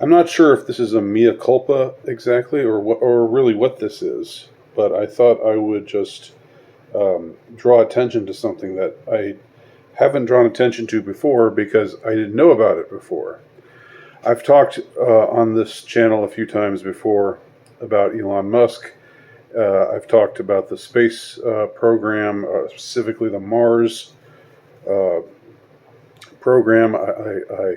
I'm not sure if this is a mea culpa exactly, or really what this is, but I thought I would just draw attention to something that I haven't drawn attention to before because I didn't know about it before. I've talked on this channel a few times before about Elon Musk. I've talked about the space program, specifically the Mars uh, program. I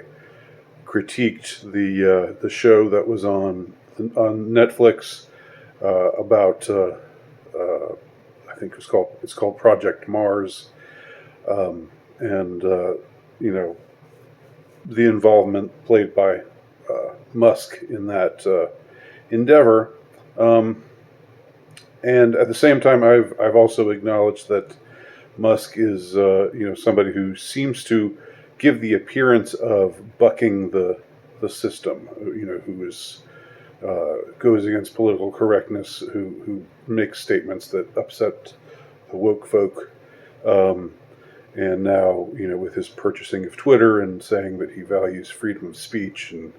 critiqued the show that was on Netflix about I think it's called Project Mars, and you know the involvement played by Musk in that endeavor. Um, and at the same time, I've also acknowledged that Musk is somebody who seems to give the appearance of bucking the system. Who is goes against political correctness, who makes statements that upset the woke folk. Um, and now, with his purchasing of Twitter and saying that he values freedom of speech and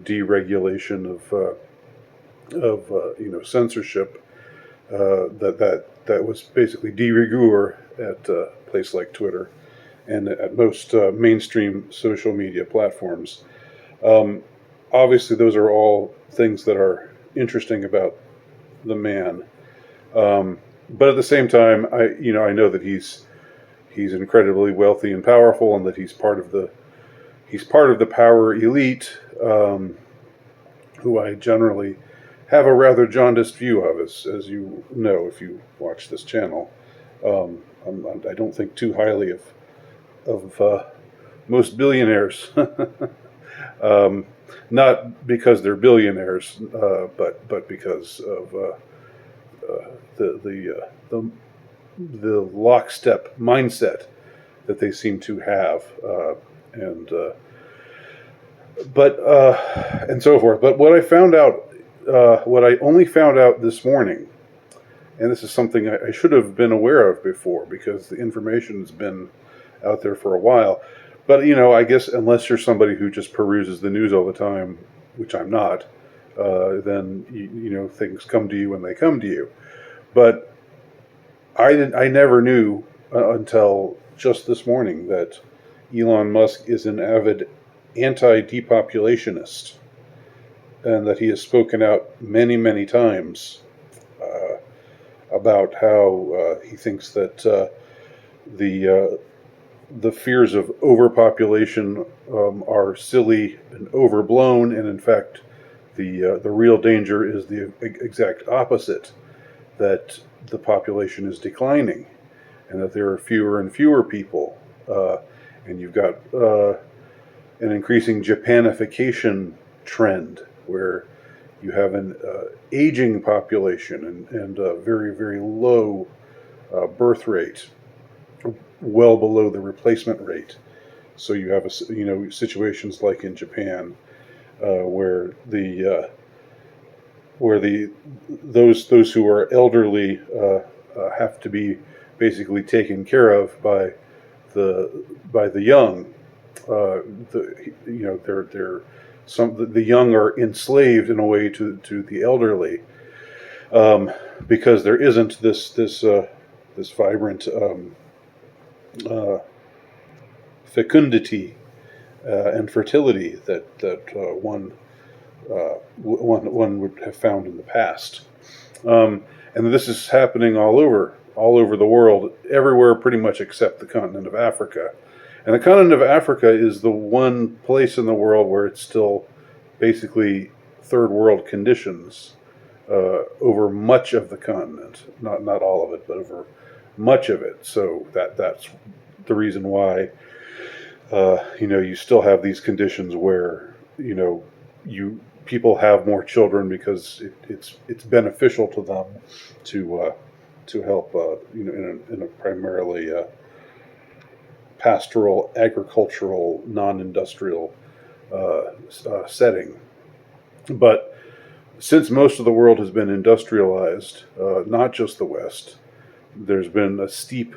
deregulation of censorship, that was basically de rigueur at a place like Twitter and at most mainstream social media platforms. Um, Obviously, those are all things that are interesting about the man. But at the same time, I know that he's incredibly wealthy and powerful, and that he's part of the power elite, who I generally have a rather jaundiced view of, as you know if you watch this channel. I don't think too highly of most billionaires. Not because they're billionaires, but because of the lockstep mindset that they seem to have, and but and so forth. But what I found out, what I only found out this morning, and this is something I should have been aware of before because the information has been out there for a while. But I guess unless you're somebody who just peruses the news all the time, which I'm not, then things come to you when they come to you. But I never knew until just this morning that Elon Musk is an avid anti-depopulationist, and that he has spoken out many, many times about how he thinks that the fears of overpopulation are silly and overblown, and in fact, the real danger is the exact opposite, that the population is declining, and that there are fewer and fewer people, and you've got an increasing Japanification trend where you have an aging population and a very, very low birth rate, well below the replacement rate. So you have situations like in Japan, where those who are elderly have to be basically taken care of by the young. The young are enslaved in a way to the elderly, because there isn't this vibrant fecundity and fertility that one would have found in the past. And this is happening all over the world, everywhere pretty much except the continent of Africa. And the continent of Africa is the one place in the world where it's still basically third world conditions over much of the continent. Not all of it, but over much of it. So that's the reason why you still have these conditions where people have more children because it's beneficial to them to help in a primarily pastoral, agricultural, non-industrial setting. But since most of the world has been industrialized, not just the West, there's been a steep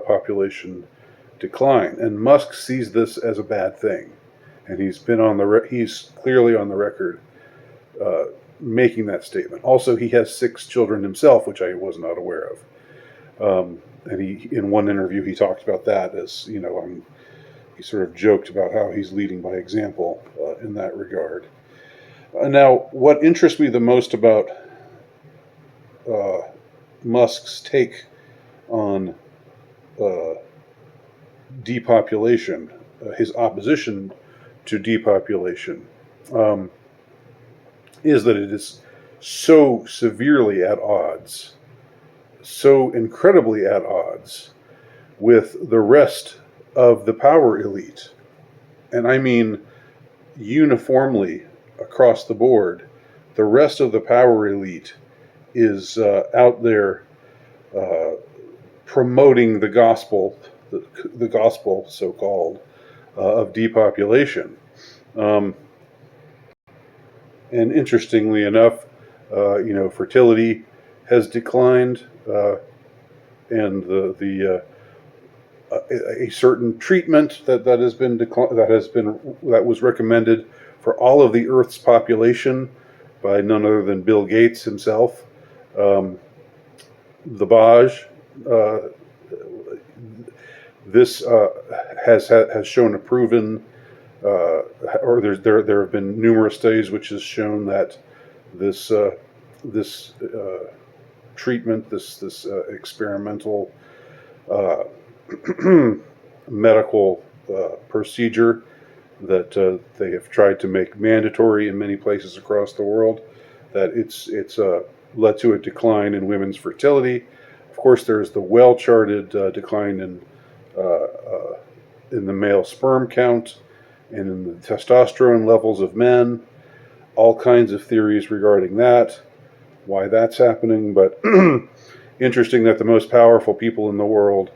population decline. And Musk sees this as a bad thing. and he's clearly on the record making that statement. Also, he has 6 children himself, which I was not aware of. And in one interview, he talked about that as, he sort of joked about how he's leading by example in that regard. Now, what interests me the most about Musk's take on depopulation, his opposition to depopulation, is that it is so severely at odds, so incredibly at odds with the rest of the power elite. And I mean uniformly across the board, the rest of the power elite is out there promoting the gospel, the gospel so-called, of depopulation. And interestingly enough, fertility has declined, and a certain treatment that was recommended for all of the Earth's population by none other than Bill Gates himself, the Baj. This has shown a proven, or there have been numerous studies which has shown that this treatment, this experimental medical procedure that they have tried to make mandatory in many places across the world, that it's led to a decline in women's fertility. Of course, there's the well-charted decline in the male sperm count and in the testosterone levels of men. All kinds of theories regarding that, why that's happening. But interesting that the most powerful people in the world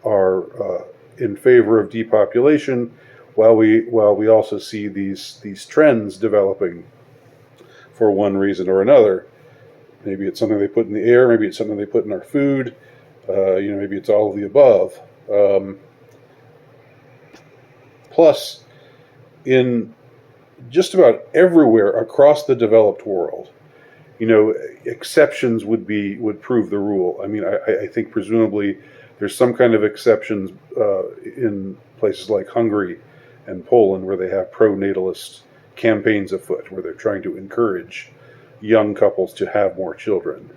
are in favor of depopulation, while we also see these trends developing for one reason or another. Maybe it's something they put in the air, maybe it's something they put in our food, maybe it's all of the above. Plus, in just about everywhere across the developed world, exceptions would prove the rule. I mean, I think presumably there's some kind of exceptions in places like Hungary and Poland where they have pro-natalist campaigns afoot, where they're trying to encourage young couples to have more children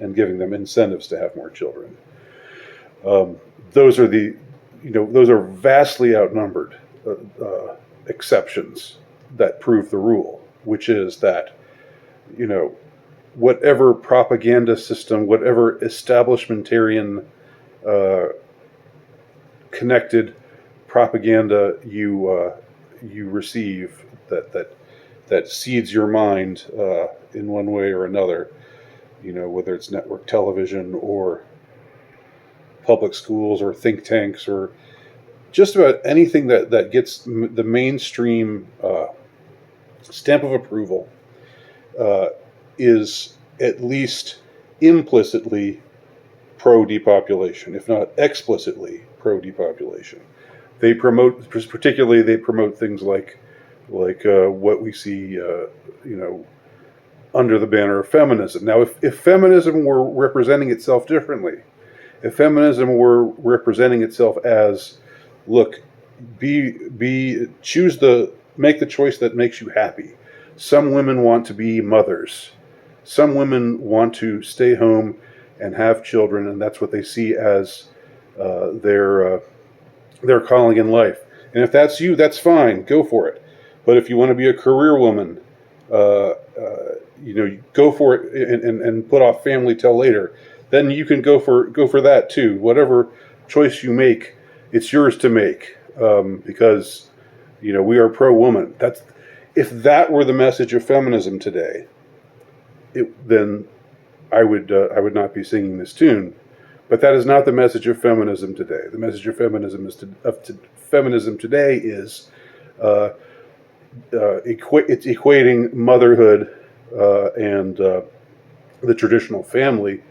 and giving them incentives to have more children. Those are vastly outnumbered exceptions that prove the rule, which is that, whatever propaganda system, whatever establishmentarian connected propaganda you receive that seeds your mind in one way or another, whether it's network television or public schools or think tanks or just about anything that gets the mainstream stamp of approval, is at least implicitly pro-depopulation, if not explicitly pro-depopulation. They promote things like what we see, under the banner of feminism. Now, if feminism were representing itself differently, if feminism were representing itself as, look, make the choice that makes you happy. Some women want to be mothers. Some women want to stay home and have children, and that's what they see as their calling in life. And if that's you, that's fine. Go for it. But if you want to be a career woman, go for it and put off family till later. Then you can go for that too. Whatever choice you make, it's yours to make, because we are pro-woman. If that were the message of feminism today, then I would not be singing this tune. But that is not the message of feminism today. The message of feminism feminism today is it's equating motherhood and the traditional family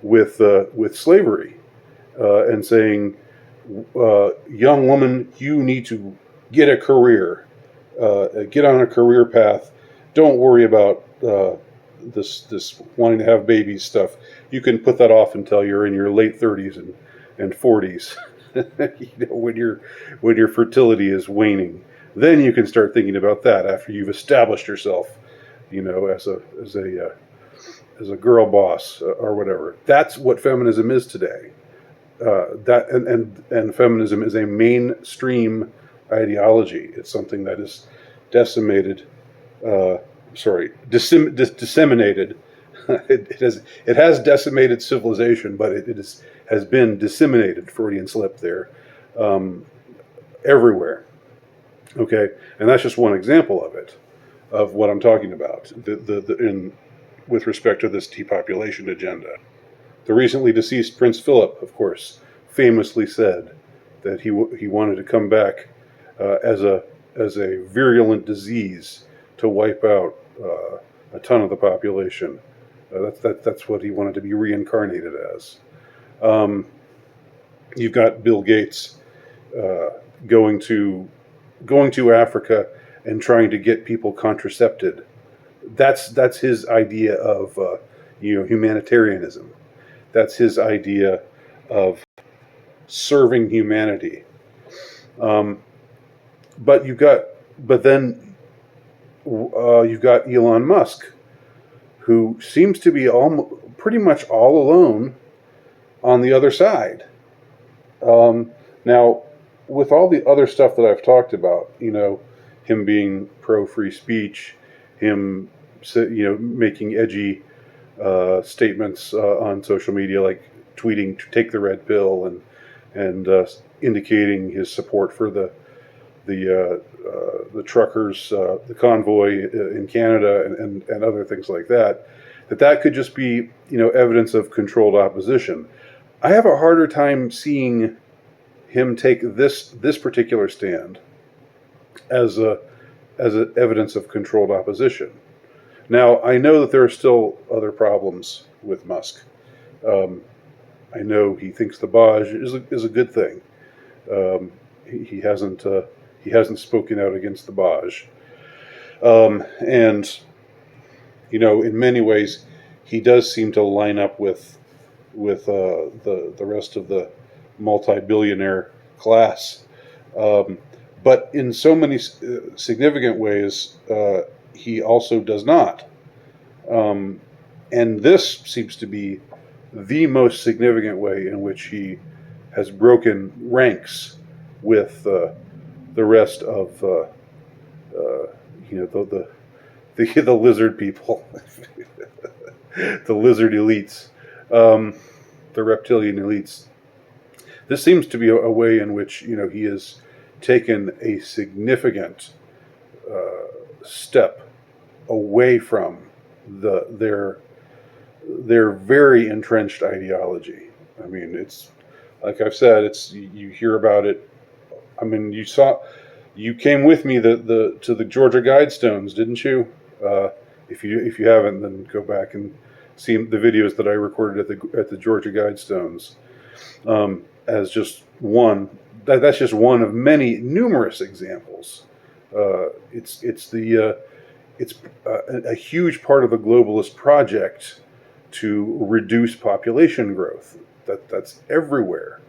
with slavery, and saying, young woman, you need to get a career, get on a career path. Don't worry about this wanting to have babies stuff. You can put that off until you're in your late 30s and 40s. When your fertility is waning, then you can start thinking about that after you've established yourself, as a girl boss or whatever. That's what feminism is today. And feminism is a mainstream ideology. It's something that is decimated. Disseminated. It has decimated civilization, but has been disseminated. Freudian slip there, everywhere. Okay, and that's just one example of it, of what I'm talking about. With respect to this depopulation agenda, the recently deceased Prince Philip, of course, famously said that he wanted to come back as a virulent disease to wipe out a ton of the population. That's what he wanted to be reincarnated as. You've got Bill Gates going to Africa and trying to get people contracepted. That's his idea of humanitarianism. That's his idea of serving humanity. But then you've got Elon Musk, who seems to be pretty much all alone on the other side. Now, with all the other stuff that I've talked about, him being pro free speech, him making edgy statements on social media, like tweeting to take the red pill and indicating his support for the truckers, the convoy in Canada, and other things like that. That could just be evidence of controlled opposition. I have a harder time seeing him take this particular stand as evidence of controlled opposition. Now, I know that there are still other problems with Musk. I know he thinks the Baj is a good thing. He hasn't spoken out against the Baj, and in many ways, he does seem to line up with the rest of the multi-billionaire class. But in so many significant ways, he also does not. And this seems to be the most significant way in which he has broken ranks with the rest of the lizard people, the lizard elites, the reptilian elites. This seems to be a way in which he has taken a significant step away from their very entrenched ideology. I mean, it's like I've said, you hear about it. I mean, you came with me to the Georgia Guidestones, didn't you? If you haven't, then go back and see the videos that I recorded at the Georgia Guidestones. As just one, that's just one of many numerous examples. It's a huge part of the globalist project to reduce population growth. That's everywhere.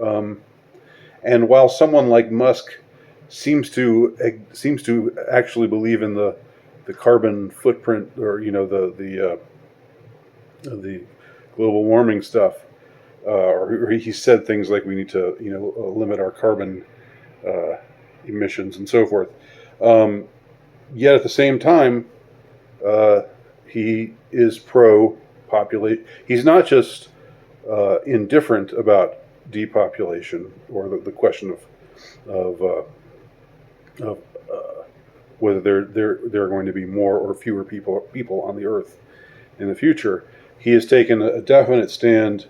And while someone like Musk seems to actually believe in the carbon footprint, or the global warming stuff, or he said things like we need to limit our carbon emissions and so forth. Yet at the same time, he is pro-population. He's not just indifferent about depopulation or the question of whether there are going to be more or fewer people on the earth in the future. He has taken a definite stand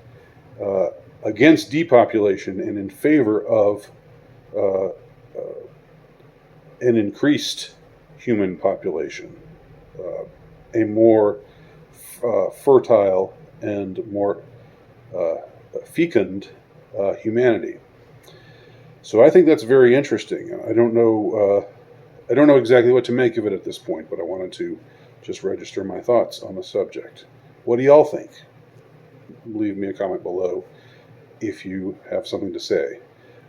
against depopulation and in favor of an increased human population, a more fertile and more fecund humanity. So I think that's very interesting. I don't know. I don't know exactly what to make of it at this point, but I wanted to just register my thoughts on the subject. What do y'all think? Leave me a comment below if you have something to say.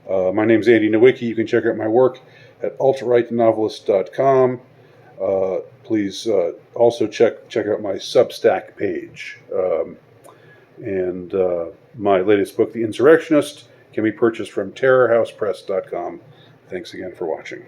My name's Andy Nowicki. You can check out my work at altrightnovelist.com. Please also check out my Substack page. And my latest book, The Insurrectionist, can be purchased from terrorhousepress.com. Thanks again for watching.